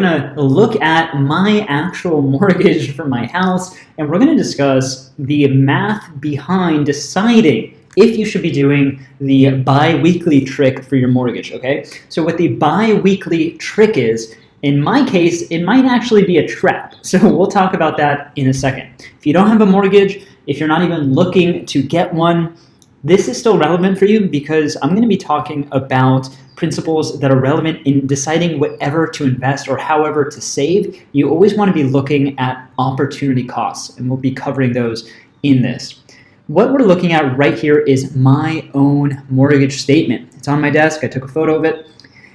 Going to look at my actual mortgage for my house, and we're going to discuss the math behind deciding if you should be doing the bi-weekly trick for your mortgage, okay? So what the bi-weekly trick is, in my case, it might actually be a trap. So we'll talk about that in a second. If you don't have a mortgage, if you're not even looking to get one, this is still relevant for you because I'm going to be talking about principles that are relevant in deciding whatever to invest or however to save. You always want to be looking at opportunity costs, and we'll be covering those in this. What we're looking at right here is my own mortgage statement. It's on my desk. I took a photo of it,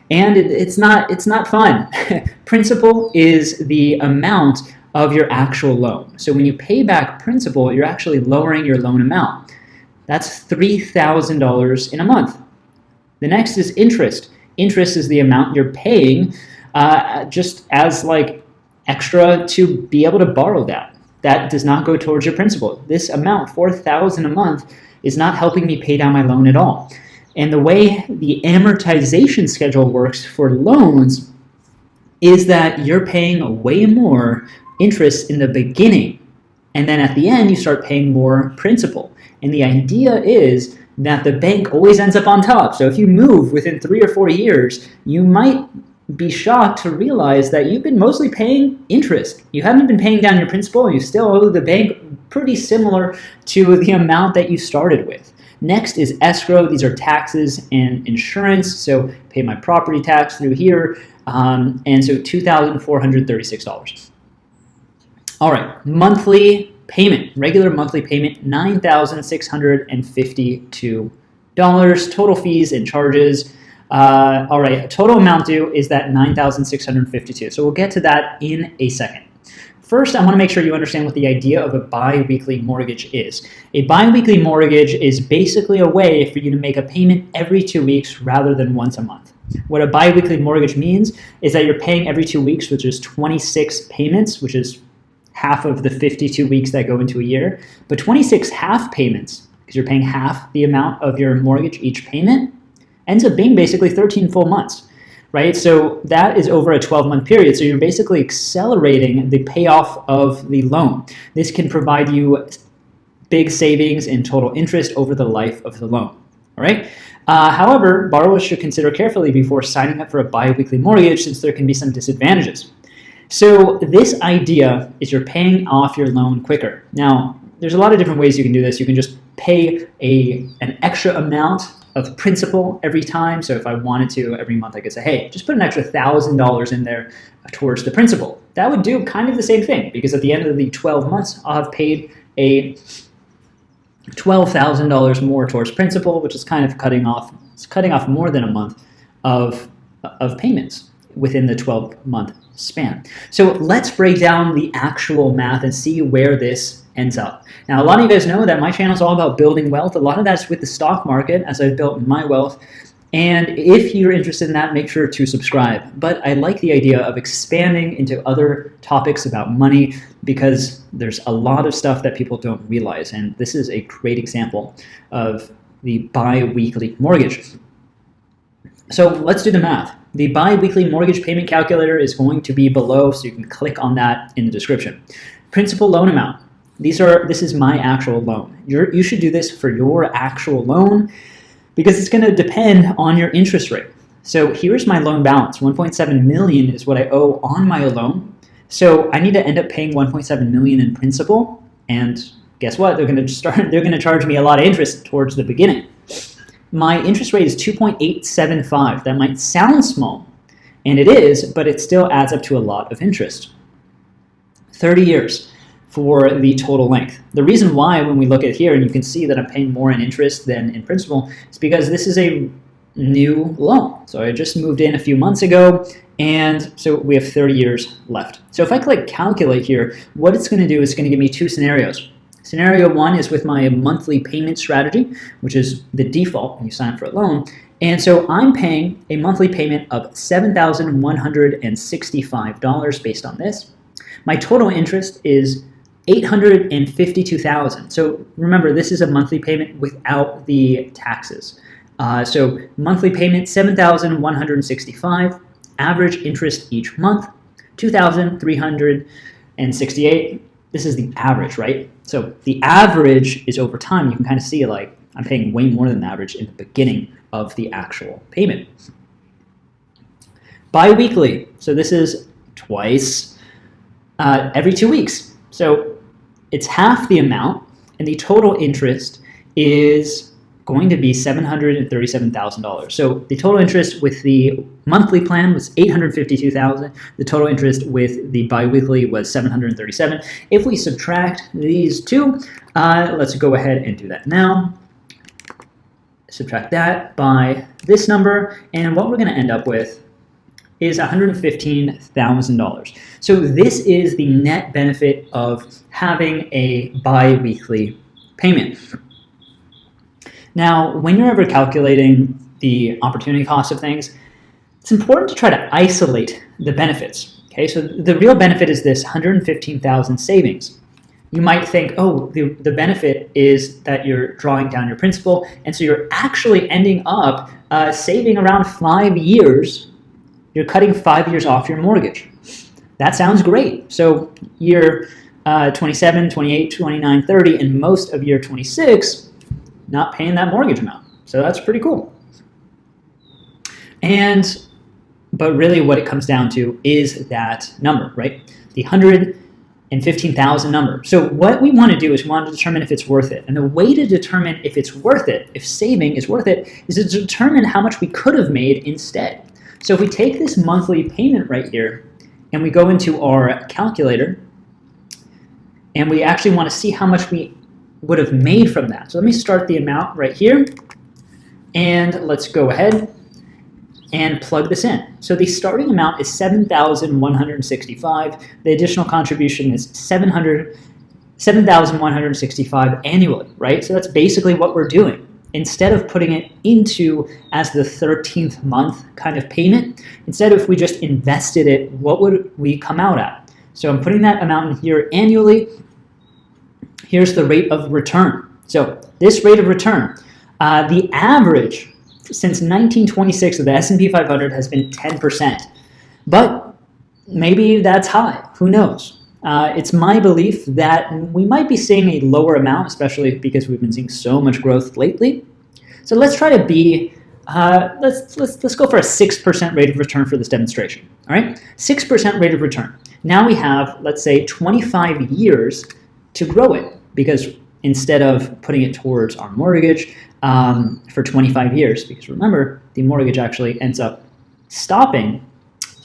and it's not fun. Principal is the amount of your actual loan. So when you pay back principal, you're actually lowering your loan amount. That's $3,000 in a month. The next is interest. Interest is the amount you're paying just as like extra to be able to borrow that. That does not go towards your principal. This amount, $4,000 a month, is not helping me pay down my loan at all. And the way the amortization schedule works for loans is that you're paying way more interest in the beginning, and then at the end you start paying more principal. And the idea is that the bank always ends up on top. So if you move within 3 or 4 years, you might be shocked to realize that you've been mostly paying interest. You haven't been paying down your principal, and you still owe the bank pretty similar to the amount that you started with. Next is escrow. These are taxes and insurance. So pay my property tax through here, and so $2,436. All right, monthly payment, regular monthly payment, $9,652. Total fees and charges. All right, total amount due is that $9,652. So we'll get to that in a second. First, I want to make sure you understand what the idea of a bi-weekly mortgage is. A bi-weekly mortgage is basically a way for you to make a payment every 2 weeks rather than once a month. What a bi-weekly mortgage means is that you're paying every 2 weeks, which is 26 payments, which is half of the 52 weeks that go into a year. But 26 half payments, because you're paying half the amount of your mortgage each payment, ends up being basically 13 full months, right? So that is over a 12-month period. So you're basically accelerating the payoff of the loan. This can provide you big savings in total interest over the life of the loan, all right? However, borrowers should consider carefully before signing up for a bi-weekly mortgage, since there can be some disadvantages. So this idea is you're paying off your loan quicker. Now, there's a lot of different ways you can do this. You can just pay an extra amount of principal every time. So if I wanted to, every month I could say, hey, just put an extra $1,000 in there towards the principal. That would do kind of the same thing, because at the end of the 12 months, I'll have paid a $12,000 more towards principal, which is kind of cutting off more than a month of payments within the 12-month span. So let's break down the actual math and see where this ends up. Now, a lot of you guys know that my channel is all about building wealth. A lot of that's with the stock market, as I've built my wealth. And if you're interested in that, make sure to subscribe. But I like the idea of expanding into other topics about money, because there's a lot of stuff that people don't realize. And this is a great example of the bi-weekly mortgage. So let's do the math. The bi-weekly mortgage payment calculator is going to be below, so you can click on that in the description. Principal loan amount. This is my actual loan. You should do this for your actual loan, because it's going to depend on your interest rate. So here's my loan balance. 1.7 million is what I owe on my loan. So I need to end up paying 1.7 million in principal, and guess what? They're going to charge me a lot of interest towards the beginning. My interest rate is 2.875. That might sound small, and it is, but it still adds up to a lot of interest. 30 years for the total length. The reason why, when we look at here, and you can see that I'm paying more in interest than in principal, is because this is a new loan. So I just moved in a few months ago, and so we have 30 years left. So if I click calculate here, what it's going to do is going to give me two scenarios. Scenario one is with my monthly payment strategy, which is the default when you sign up for a loan. And so I'm paying a monthly payment of $7,165 based on this. My total interest is $852,000. So remember, this is a monthly payment without the taxes. So monthly payment, $7,165. Average interest each month, $2,368. This is the average, right? So the average is over time. You can kind of see like I'm paying way more than the average in the beginning of the actual payment. Biweekly. So this is twice every 2 weeks. So it's half the amount, and the total interest is going to be $737,000. So the total interest with the monthly plan was $852,000. The total interest with the biweekly was $737,000. If we subtract these two, let's go ahead and do that now. Subtract that by this number, and what we're going to end up with is $115,000. So this is the net benefit of having a bi-weekly payment. Now, when you're ever calculating the opportunity cost of things, it's important to try to isolate the benefits. Okay, so the real benefit is this $115,000 savings. You might think, oh, the benefit is that you're drawing down your principal, and so you're actually ending up saving around 5 years. You're cutting 5 years off your mortgage. That sounds great. So year 27, 28, 29, 30, and most of year 26, not paying that mortgage amount. So that's pretty cool. But really what it comes down to is that number, right? The $115,000 number. So what we want to do is we want to determine if it's worth it. And the way to determine if it's worth it, if saving is worth it, is to determine how much we could have made instead. So if we take this monthly payment right here and we go into our calculator and we actually want to see how much we would have made from that. So let me start the amount right here, and let's go ahead and plug this in. So the starting amount is $7,165. The additional contribution is $7,165 annually, right? So that's basically what we're doing. Instead of putting it into as the 13th month kind of payment, instead if we just invested it, what would we come out at? So I'm putting that amount in here annually. Here's the rate of return. So this rate of return, the average since 1926 of the S&P 500 has been 10%. But maybe that's high. Who knows? It's my belief that we might be seeing a lower amount, especially because we've been seeing so much growth lately. So let's try to be, let's go for a 6% rate of return for this demonstration. All right, 6% rate of return. Now we have, let's say, 25 years to grow it, because instead of putting it towards our mortgage for 25 years, because remember, the mortgage actually ends up stopping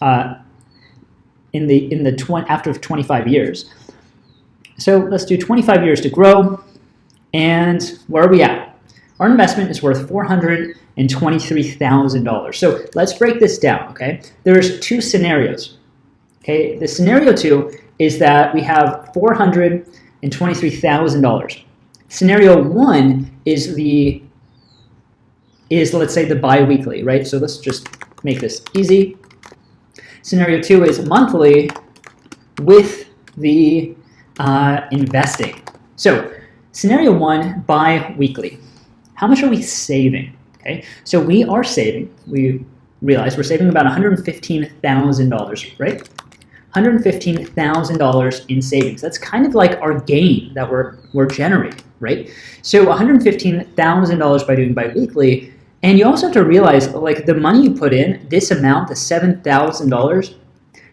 after 25 years. So let's do 25 years to grow, and where are we at? Our investment is worth $423,000. So let's break this down, okay? There's two scenarios, okay? The scenario 2 is that we have $423,000. Scenario 1 is let's say the bi-weekly, right? So let's just make this easy. Scenario 2 is monthly with the investing. So scenario 1, bi-weekly. How much are we saving? Okay, so we are saving. We realize we're saving about $115,000, right? $115,000 in savings. That's kind of like our gain that we're generating, right? So $115,000 by doing biweekly, and you also have to realize, like, the money you put in, this amount, the $7,000,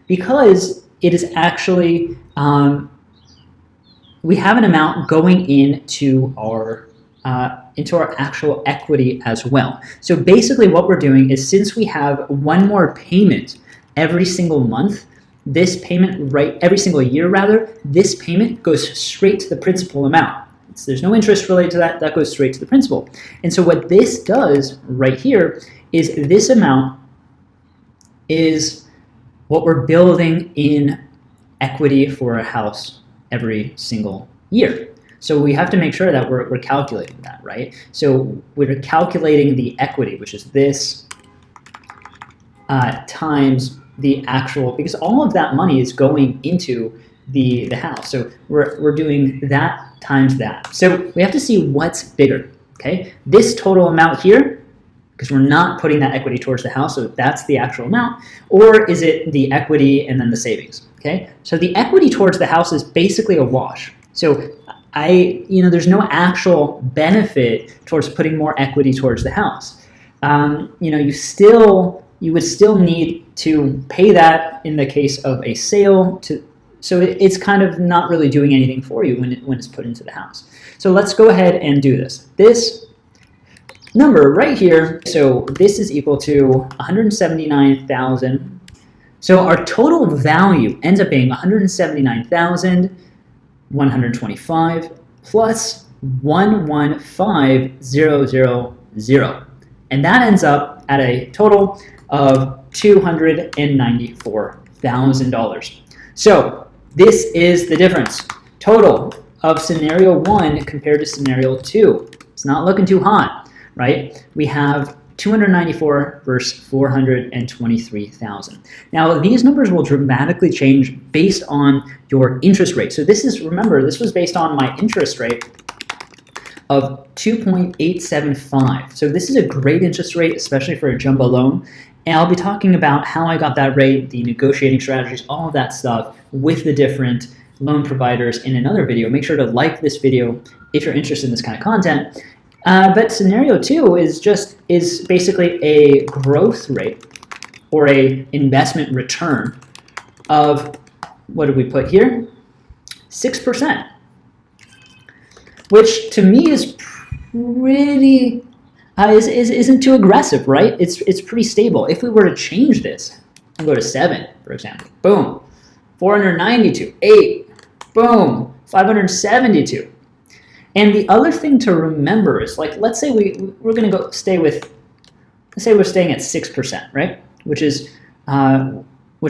because it is actually we have an amount going into our actual equity as well. So basically, what we're doing is, since we have one more payment every single month, this payment, every single year rather, this payment goes straight to the principal amount. There's no interest related to that. That goes straight to the principal. And so what this does right here is, this amount is what we're building in equity for a house every single year. So we have to make sure that we're calculating that, right? So we're calculating the equity, which is this times the actual, because all of that money is going into the house. So we're doing that times that. So we have to see what's bigger, okay? This total amount here because we're not putting that equity towards the house, so that's the actual amount, or is it the equity and then the savings? Okay, so the equity towards the house is basically a wash. So there's no actual benefit towards putting more equity towards the house. You would still need to pay that in the case of a sale. So it's kind of not really doing anything for you when it's put into the house. So let's go ahead and do this. This number right here, so this is equal to 179,000. So our total value ends up being 179,125 plus 115,000. And that ends up at a total of $294,000. So this is the difference. Total of scenario 1 compared to scenario 2. It's not looking too hot, right? We have 294 versus 423,000. Now these numbers will dramatically change based on your interest rate. So remember, this was based on my interest rate of 2.875. So this is a great interest rate, especially for a jumbo loan. And I'll be talking about how I got that rate, the negotiating strategies, all of that stuff with the different loan providers in another video. Make sure to like this video if you're interested in this kind of content. But scenario 2 is basically a growth rate or a investment return of, what did we put here? 6%, which to me is pretty isn't too aggressive, right? It's pretty stable. If we were to change this and go to 7, for example, boom, 492, 8, boom, 572. And the other thing to remember is, like, let's say we're going to let's say we're staying at 6%, right? Which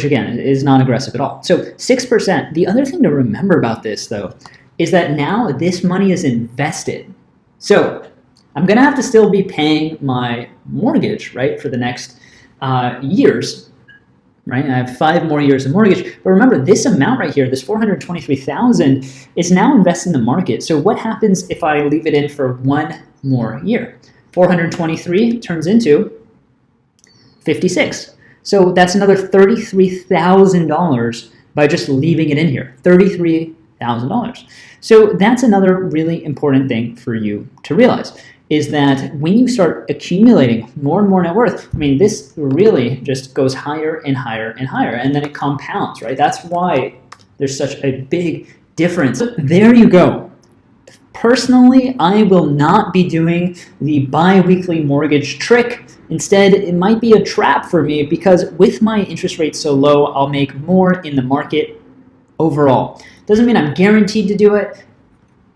again is not aggressive at all. So 6%. The other thing to remember about this, though, is that now this money is invested. So I'm going to have to still be paying my mortgage, right, for the next years. Right? I have 5 more years of mortgage. But remember, this amount right here, this $423,000, is now invested in the market. So what happens if I leave it in for 1 more year? 423 turns into 56. So that's another $33,000 by just leaving it in here. $33,000. So that's another really important thing for you to realize, is that when you start accumulating more and more net worth, I mean, this really just goes higher and higher and higher, and then it compounds, right? That's why there's such a big difference. There you go. Personally, I will not be doing the bi-weekly mortgage trick. Instead, it might be a trap for me, because with my interest rate so low, I'll make more in the market overall. Doesn't mean I'm guaranteed to do it.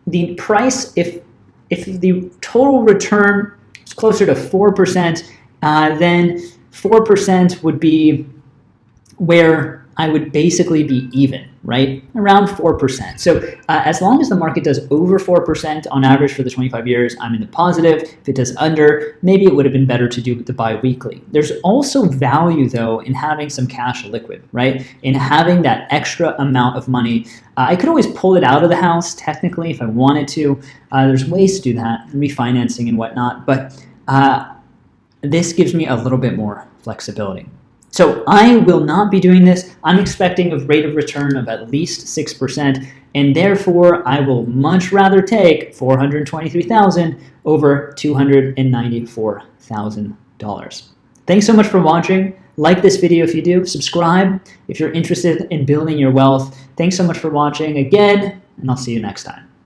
The price, if the total return is closer to 4%, then 4% would be where I would basically be even, right? Around 4%. So as long as the market does over 4% on average for the 25 years, I'm in the positive. If it does under, maybe it would have been better to do the bi-weekly. There's also value, though, in having some cash liquid, right? In having that extra amount of money. I could always pull it out of the house, technically, if I wanted to. There's ways to do that, refinancing and whatnot, but this gives me a little bit more flexibility. So I will not be doing this. I'm expecting a rate of return of at least 6%, and therefore I will much rather take $423,000 over $294,000. Thanks so much for watching. Like this video if you do. Subscribe if you're interested in building your wealth. Thanks so much for watching again, and I'll see you next time.